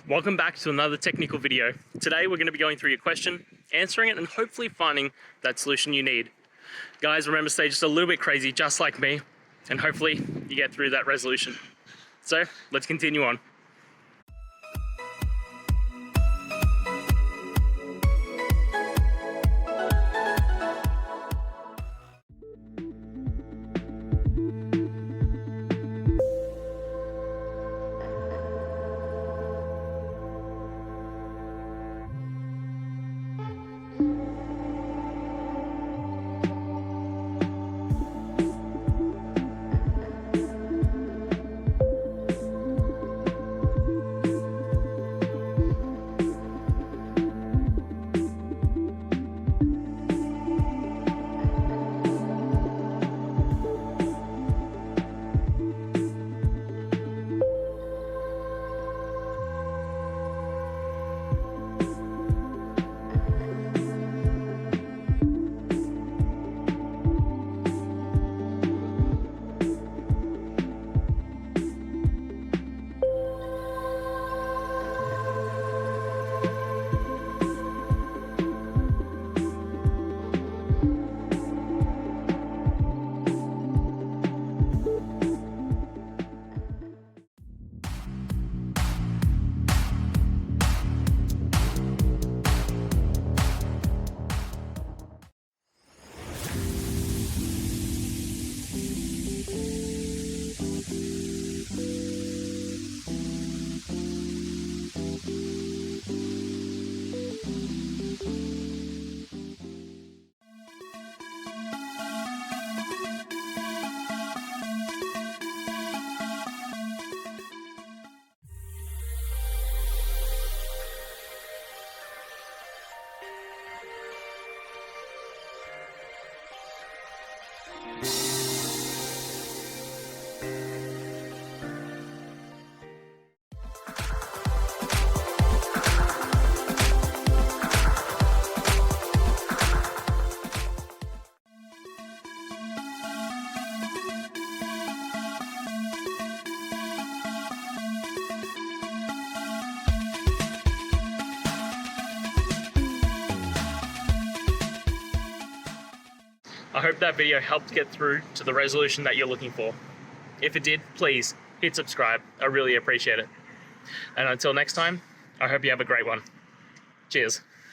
Welcome back to another technical video. Today we're going to be going through your question, answering it, and hopefully finding that solution you need. Guys, remember, stay just a little bit crazy, just like me, and hopefully you get through that resolution. So let's continue on. I hope that video helped get through to the resolution that you're looking for. If it did, please hit subscribe. I really appreciate it. And until next time, I hope you have a great one. Cheers.